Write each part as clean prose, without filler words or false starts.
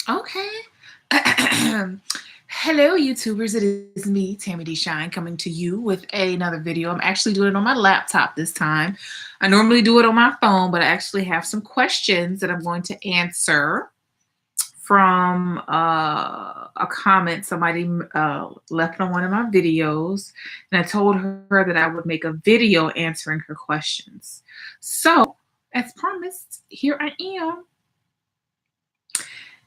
Okay. Hello, YouTubers. It is me, Tammy D. Shine, coming to you with another video. I'm actually doing it on my laptop this time. I normally do it on my phone, but I actually have some questions that I'm going to answer from a comment somebody left on one of my videos. And I told her that I would make a video answering her questions. So, as promised, here I am.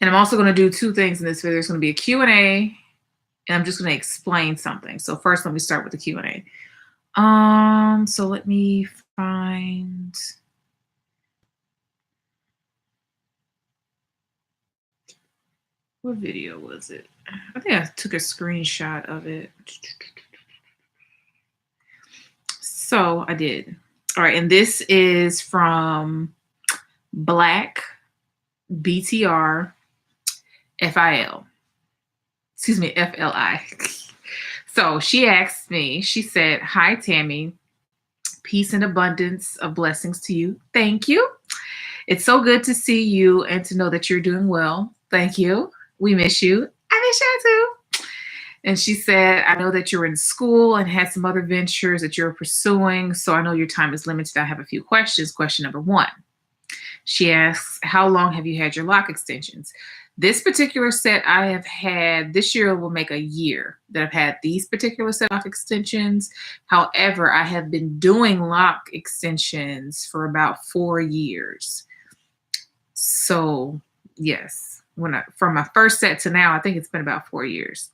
And I'm also going to do two things in this video. There's going to be a Q&A, and I'm just going to explain something. So first, let me start with the Q&A. So let me find... What video was it? I think I took a screenshot of it. So I did. All right, and this is from Black BTR FIL. Excuse me, FLI. So she asked me, she said, "Hi, Tammy. Peace and abundance of blessings to you. Thank you. It's so good to see you and to know that you're doing well. Thank you. We miss you. I miss you too." And she said, "I know that you're in school and had some other ventures that you're pursuing, so I know your time is limited. I have a few questions. Question number one." She asks, "How long have you had your lock extensions?" This particular set I have had, this year will make a year that I've had these particular set of lock extensions. However, I have been doing lock extensions for about 4 years. So yes, from my first set to now, I think it's been about 4 years.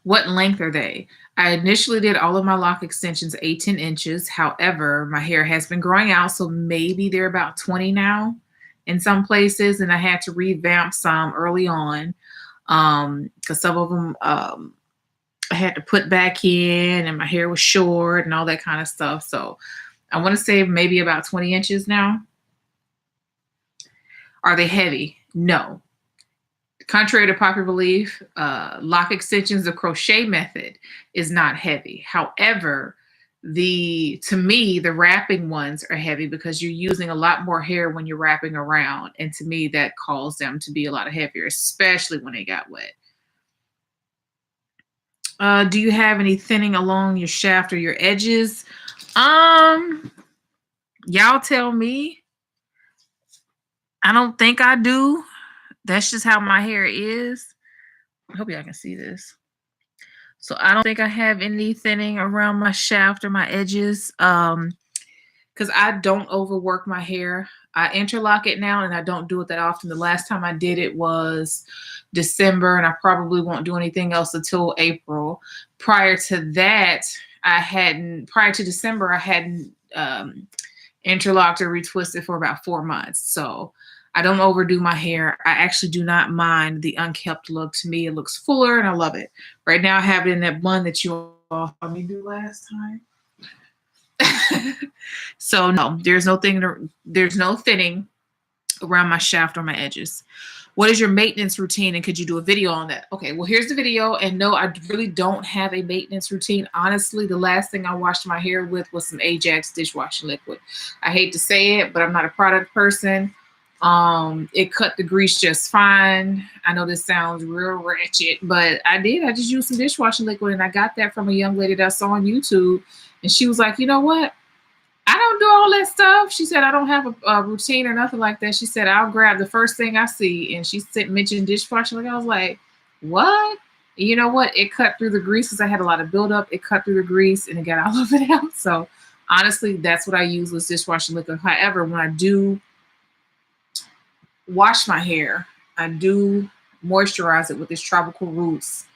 What length are they? I initially did all of my lock extensions 8-10 inches. However, my hair has been growing out, so maybe they're about 20 now in some places, and I had to revamp some early on because some of them I had to put back in, and my hair was short and all that kind of stuff. So I want to say maybe about 20 inches now. Are they heavy? No. Contrary to popular belief, lock extensions, the crochet method, is not heavy. However, to me, the wrapping ones are heavy because you're using a lot more hair when you're wrapping around. And to me, that caused them to be a lot heavier, especially when they got wet. Do you have any thinning along your shaft or your edges? Y'all tell me. I don't think I do. That's just how my hair is. I hope y'all can see this. So I don't think I have any thinning around my shaft or my edges because I don't overwork my hair. I interlock it now, and I don't do it that often. The last time I did it was December, and I probably won't do anything else until April. Prior to that, prior to December, I hadn't interlocked or retwisted for about 4 months. So I don't overdo my hair. I actually do not mind the unkept look. To me, it looks fuller, and I love it. Right now, I have it in that bun that you all saw me do last time. So no, there's no thinning around my shaft or my edges. What is your maintenance routine, and could you do a video on that? Okay, well, here's the video. And no, I really don't have a maintenance routine. Honestly, the last thing I washed my hair with was some Ajax dishwashing liquid. I hate to say it, but I'm not a product person. It cut the grease just fine. I know this sounds real ratchet, but I just used some dishwashing liquid, and I got that from a young lady that I saw on YouTube. And she was like, "You know what? I don't do all that stuff." She said, "I don't have a routine or nothing like that." She said, "I'll grab the first thing I see." And she mentioned dishwashing liquid. I was like, what? And you know what? It cut through the grease because I had a lot of buildup. It cut through the grease, and it got all of it out. So honestly, that's what I use with dishwashing liquid. However, when I do wash my hair, I do moisturize it with this Tropical Roots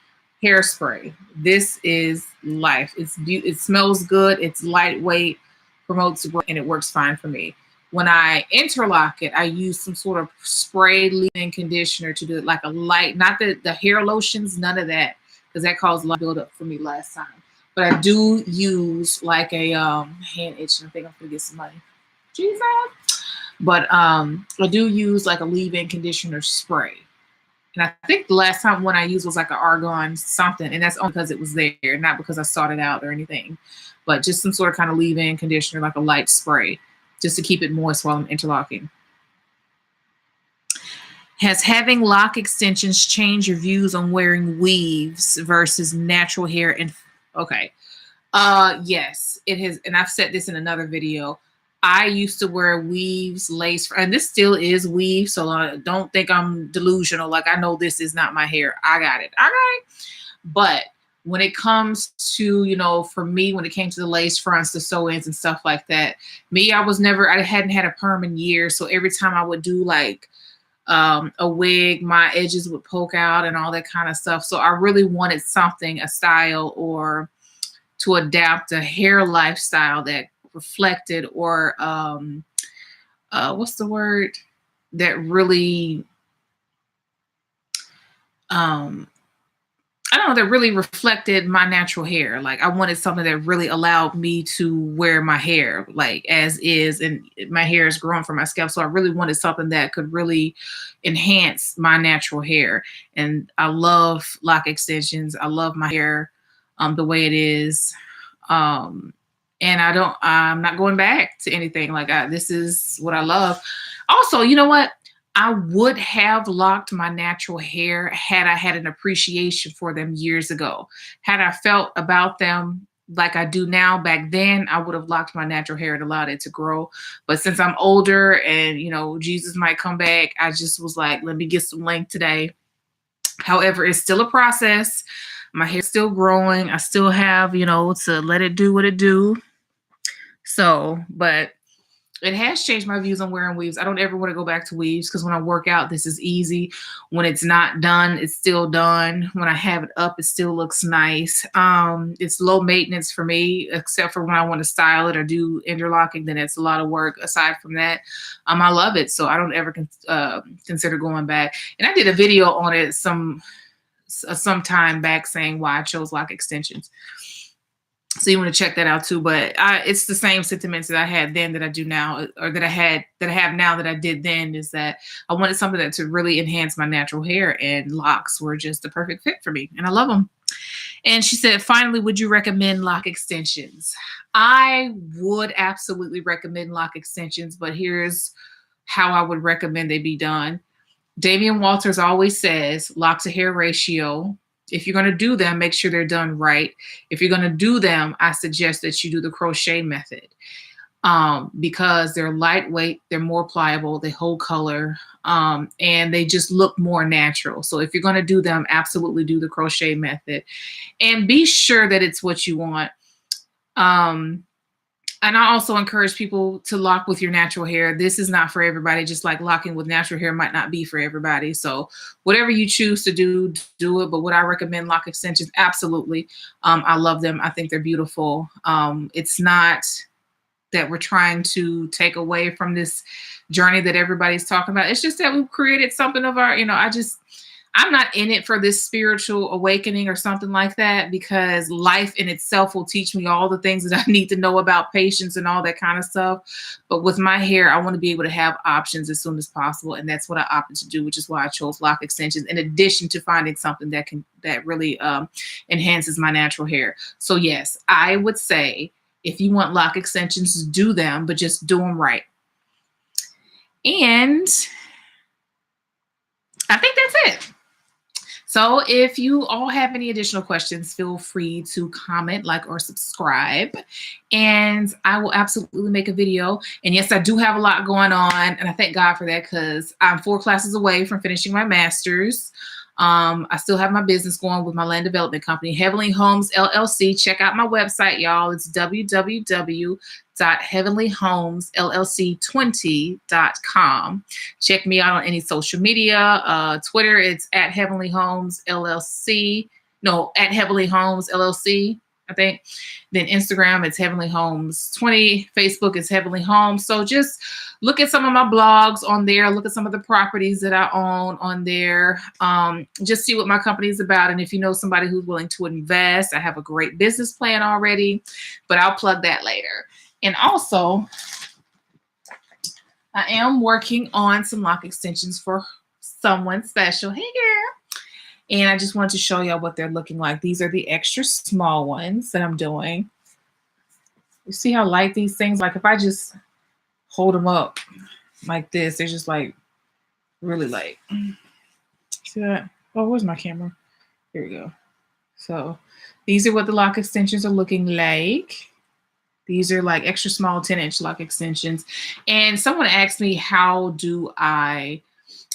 hairspray. This is life. It smells good. It's lightweight, promotes growth, and it works fine for me. When I interlock it, I use some sort of spray leave-in conditioner to do it, like a light, not the hair lotions, none of that, because that caused a lot of buildup for me last time. But I do use like a hand itching. I think I'm gonna get some money. Jesus. But I do use like a leave-in conditioner spray. And I think the last time one I used was like an argan something, and that's only because it was there, not because I sought it out or anything. But just some sort of kind of leave-in conditioner, like a light spray, just to keep it moist while I'm interlocking. Has having lock extensions changed your views on wearing weaves versus natural hair? And okay, yes, it has. And I've said this in another video. I used to wear weaves, lace, and this still is weave. So don't think I'm delusional. Like, I know this is not my hair. I got it. I got it. But when it comes to, you know, for me, when it came to the lace fronts, the sew-ins and stuff like that, I hadn't had a perm in years. So every time I would do like a wig, my edges would poke out and all that kind of stuff. So I really wanted something, a style, or to adapt a hair lifestyle that reflected, or what's the word, that really I don't know, that really reflected my natural hair. Like, I wanted something that really allowed me to wear my hair like as is, and my hair is growing from my scalp. So I really wanted something that could really enhance my natural hair. And I love lock extensions. I love my hair the way it is. And I'm not going back to anything. Like, this is what I love. Also, you know what? I would have locked my natural hair had I had an appreciation for them years ago. Had I felt about them like I do now back then, I would have locked my natural hair and allowed it to grow. But since I'm older and, you know, Jesus might come back, I just was like, let me get some length today. However, it's still a process. My hair's still growing. I still have, you know, to let it do what it do. So, but it has changed my views on wearing weaves. I don't ever want to go back to weaves because when I work out, this is easy. When it's not done, it's still done. When I have it up, it still looks nice. It's low maintenance for me, except for when I want to style it or do interlocking, then it's a lot of work. Aside from that, I love it. So I don't ever consider going back. And I did a video on it some time back saying why I chose lock extensions. So you want to check that out too. But it's the same sentiments that I had then that I do now, or that I have now that I did then, is that I wanted something that to really enhance my natural hair, and locks were just the perfect fit for me, and I love them. And she said, finally, would you recommend lock extensions? I would absolutely recommend lock extensions, but here's how I would recommend they be done. Damian Walters always says lock to hair ratio. If you're going to do them, make sure they're done right. If you're going to do them, I suggest that you do the crochet method, because they're lightweight, they're more pliable, they hold color, and they just look more natural. So if you're going to do them, absolutely do the crochet method, and be sure that it's what you want. And I also encourage people to lock with your natural hair. This is not for everybody, just like locking with natural hair might not be for everybody. So whatever you choose to do, do it. But would I recommend lock extensions? Absolutely. I love them. I think they're beautiful. It's not that we're trying to take away from this journey that everybody's talking about. It's just that we've created something of our, I'm not in it for this spiritual awakening or something like that, because life in itself will teach me all the things that I need to know about patience and all that kind of stuff. But with my hair, I want to be able to have options as soon as possible. And that's what I opted to do, which is why I chose lock extensions, in addition to finding something that really enhances my natural hair. So yes, I would say if you want lock extensions, do them, but just do them right. And I think that's it. So if you all have any additional questions, feel free to comment, like, or subscribe, and I will absolutely make a video. And yes, I do have a lot going on, and I thank God for that, because I'm 4 classes away from finishing my master's. I still have my business going with my land development company, Heavenly Homes LLC. Check out my website, y'all. It's www.heavenlyhomesllc20.com. Check me out on any social media. Twitter, it's at Heavenly Homes LLC. No, at Heavenly Homes LLC, I think. Then Instagram, it's Heavenly Homes 20. Facebook is Heavenly Homes. So just look at some of my blogs on there. Look at some of the properties that I own on there. Just see what my company is about. And if you know somebody who's willing to invest, I have a great business plan already, but I'll plug that later. And also, I am working on some lock extensions for someone special. Hey, girl. And I just wanted to show y'all what they're looking like. These are the extra small ones that I'm doing. You see how light these things, like if I just hold them up like this, they're just like really light. See that? Oh, where's my camera? Here we go. So these are what the lock extensions are looking like. These are like extra small 10-inch lock extensions. And someone asked me, how do I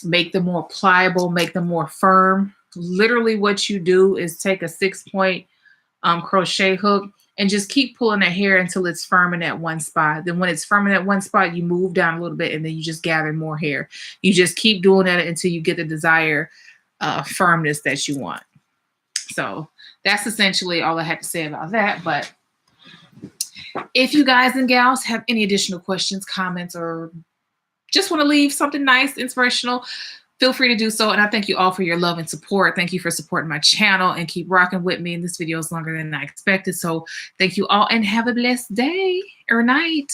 make them more pliable, make them more firm? Literally what you do is take a 6-point crochet hook and just keep pulling the hair until it's firm in that one spot. Then when it's firm in that one spot, you move down a little bit and then you just gather more hair. You just keep doing that until you get the desired firmness that you want. So that's essentially all I had to say about that. But if you guys and gals have any additional questions, comments, or just want to leave something nice, inspirational, feel free to do so. And I thank you all for your love and support. Thank you for supporting my channel and keep rocking with me. And this video is longer than I expected. So thank you all and have a blessed day or night.